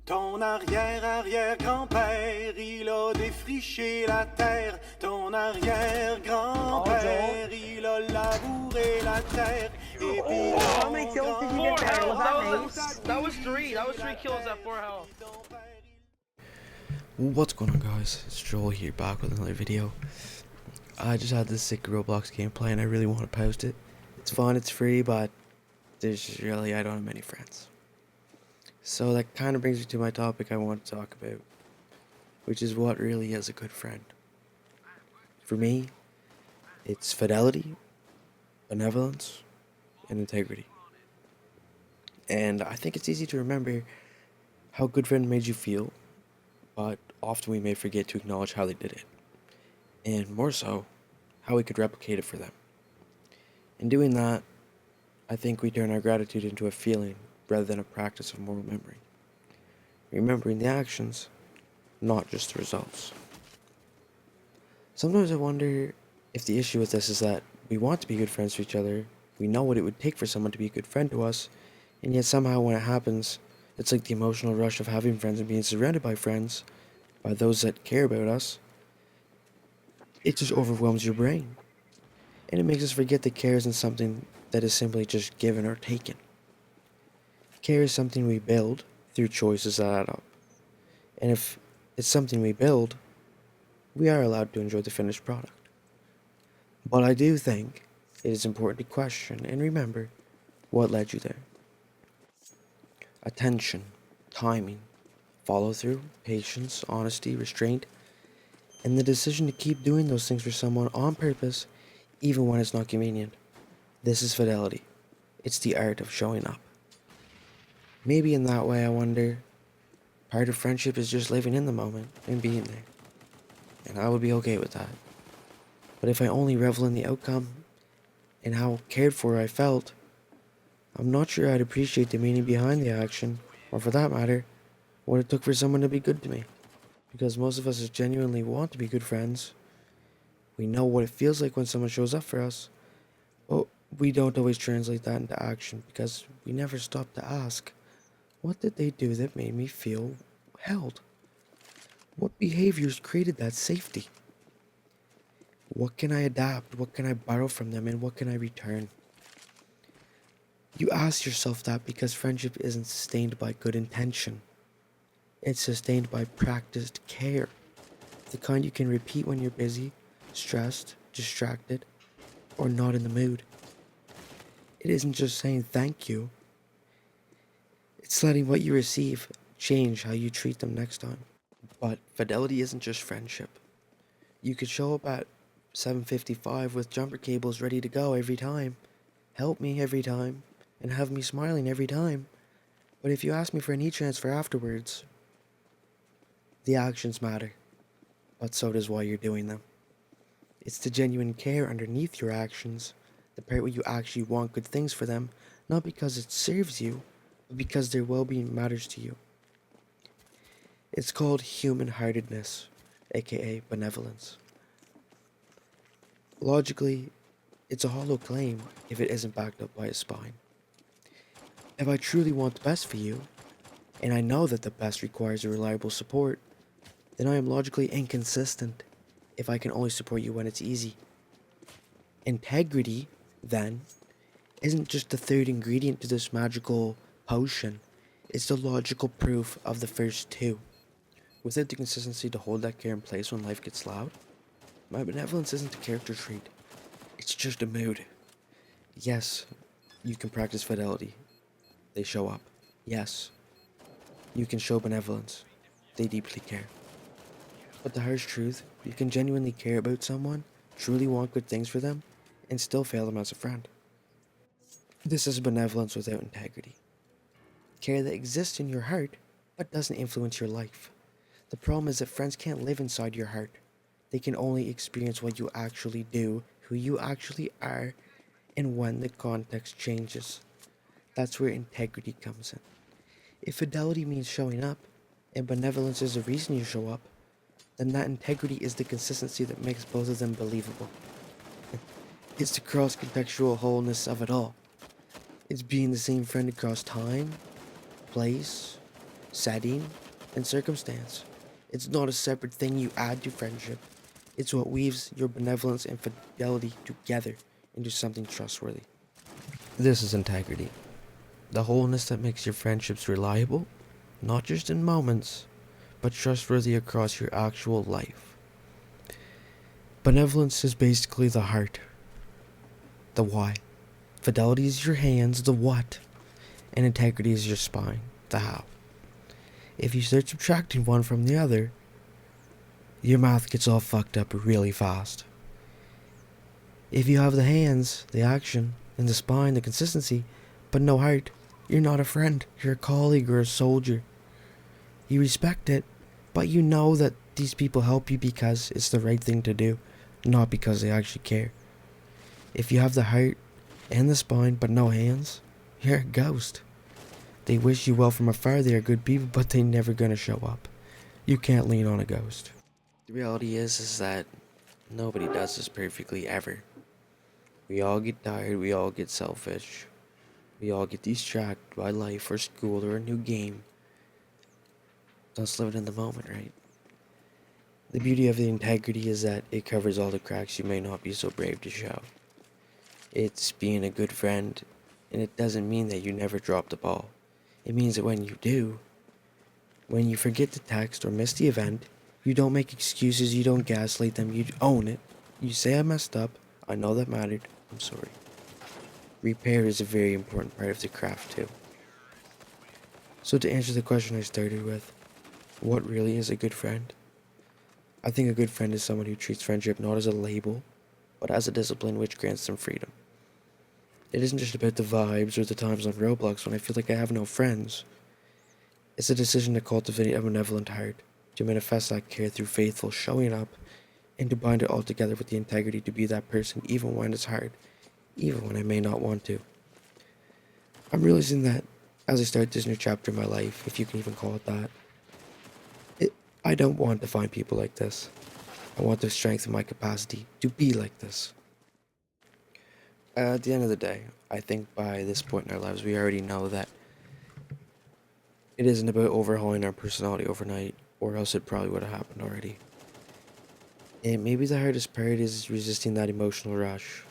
Ton arrière-arrière-grand-père, il a défriché la terre. Ton arrière-grand-père, il a labouré la terre. Et puis How many kills did you get there? Was That was three. That was 3 kills at 4 health. What's going on, guys? It's Joel here, back with another video. I just had this sick Roblox gameplay and I really want to post it. It's fun, it's free, but I don't have many friends. So that kind of brings me to my topic I want to talk about, which is what really is a good friend. For me, it's fidelity, benevolence, and integrity. And I think it's easy to remember how a good friend made you feel, but often we may forget to acknowledge how they did it, and more so, how we could replicate it for them. In doing that, I think we turn our gratitude into a feeling rather than a practice of moral memory. Remembering the actions, not just the results. Sometimes I wonder if the issue with this is that we want to be good friends to each other, we know what it would take for someone to be a good friend to us, and yet somehow when it happens, it's like the emotional rush of having friends and being surrounded by friends, by those that care about us. It just overwhelms your brain. And it makes us forget that care isn't something that is simply just given or taken. Care is something we build through choices that add up. And if it's something we build, we are allowed to enjoy the finished product. But I do think it is important to question and remember what led you there. Attention, timing, follow-through, patience, honesty, restraint, and the decision to keep doing those things for someone on purpose, even when it's not convenient. This is fidelity. It's the art of showing up. Maybe in that way, I wonder, part of friendship is just living in the moment and being there. And I would be okay with that. But if I only revel in the outcome and how cared for I felt, I'm not sure I'd appreciate the meaning behind the action, or for that matter, what it took for someone to be good to me. Because most of us genuinely want to be good friends. We know what it feels like when someone shows up for us, but we don't always translate that into action because we never stop to ask, what did they do that made me feel held? What behaviors created that safety? What can I adapt? What can I borrow from them? And what can I return? You ask yourself that because friendship isn't sustained by good intention. It's sustained by practiced care. The kind you can repeat when you're busy, stressed, distracted, or not in the mood. It isn't just saying thank you. It's letting what you receive change how you treat them next time. But fidelity isn't just friendship. You could show up at 7:55 with jumper cables ready to go every time, help me every time, and have me smiling every time. But if you ask me for an e-transfer afterwards, the actions matter, but so does why you're doing them. It's the genuine care underneath your actions, the part where you actually want good things for them, not because it serves you, but because their well-being matters to you. It's called human-heartedness, aka benevolence. Logically, it's a hollow claim if it isn't backed up by a spine. If I truly want the best for you, and I know that the best requires a reliable support, then I am logically inconsistent if I can only support you when it's easy. Integrity, then, isn't just the third ingredient to this magical potion, it's the logical proof of the first two. Without the consistency to hold that care in place when life gets loud, my benevolence isn't a character trait, it's just a mood. Yes, you can practice fidelity. They show up. Yes, you can show benevolence. They deeply care. But the harsh truth, you can genuinely care about someone, truly want good things for them, and still fail them as a friend. This is benevolence without integrity. Care that exists in your heart, but doesn't influence your life. The problem is that friends can't live inside your heart. They can only experience what you actually do, who you actually are, and when the context changes. That's where integrity comes in. If fidelity means showing up, and benevolence is the reason you show up, then that integrity is the consistency that makes both of them believable. It's the cross-contextual wholeness of it all. It's being the same friend across time, place, setting, and circumstance. It's not a separate thing you add to friendship. It's what weaves your benevolence and fidelity together into something trustworthy. This is integrity. The wholeness that makes your friendships reliable, not just in moments, but trustworthy across your actual life. Benevolence is basically the heart, the why. Fidelity is your hands, the what. And integrity is your spine, the how. If you start subtracting one from the other, your mouth gets all fucked up really fast. If you have the hands, the action, and the spine, the consistency, but no heart, you're not a friend. You're a colleague or a soldier. You respect it, but you know that these people help you because it's the right thing to do, not because they actually care. If you have the heart and the spine, but no hands, you're a ghost. They wish you well from afar, they are good people, but they never gonna show up. You can't lean on a ghost. The reality is that nobody does this perfectly ever. We all get tired, we all get selfish. We all get distracted by life or school or a new game. Let's live it in the moment, right? The beauty of the integrity is that it covers all the cracks you may not be so brave to show. It's being a good friend, and it doesn't mean that you never drop the ball. It means that when you do, when you forget to text or miss the event, you don't make excuses, you don't gaslight them, you own it. You say I messed up, I know that mattered, I'm sorry. Repair is a very important part of the craft too. So to answer the question I started with, what really is a good friend? I think a good friend is someone who treats friendship not as a label, but as a discipline which grants them freedom. It isn't just about the vibes or the times on Roblox when I feel like I have no friends. It's a decision to cultivate a benevolent heart, to manifest that care through faithful showing up, and to bind it all together with the integrity to be that person even when it's hard, even when I may not want to. I'm realizing that as I start this new chapter in my life, if you can even call it that, I don't want to find people like this. I want to strengthen my capacity to be like this. At the end of the day, I think by this point in our lives, we already know that it isn't about overhauling our personality overnight, or else it probably would have happened already. And maybe the hardest part is resisting that emotional rush.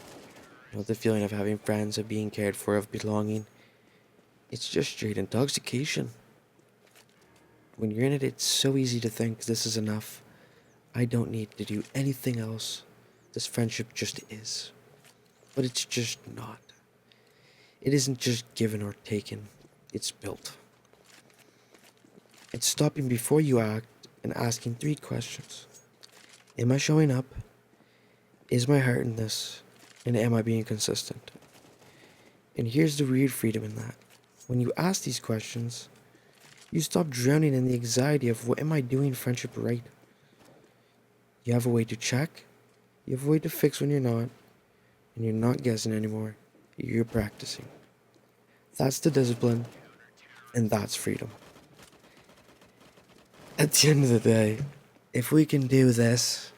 You know, the feeling of having friends, of being cared for, of belonging. It's just straight intoxication. When you're in it, it's so easy to think this is enough. I don't need to do anything else. This friendship just is. But it's just not. It isn't just given or taken. It's built. It's stopping before you act and asking 3 questions. Am I showing up? Is my heart in this? And am I being consistent? And here's the weird freedom in that. When you ask these questions, you stop drowning in the anxiety of what am I doing friendship right? You have a way to check, you have a way to fix when you're not, and you're not guessing anymore, you're practicing. That's the discipline, and that's freedom. At the end of the day, if we can do this,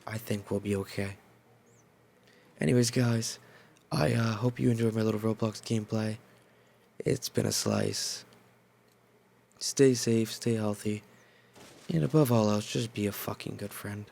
I think we'll be okay. Anyways, guys, I hope you enjoyed my little Roblox gameplay. It's been a slice. Stay safe, stay healthy, and above all else, just be a fucking good friend.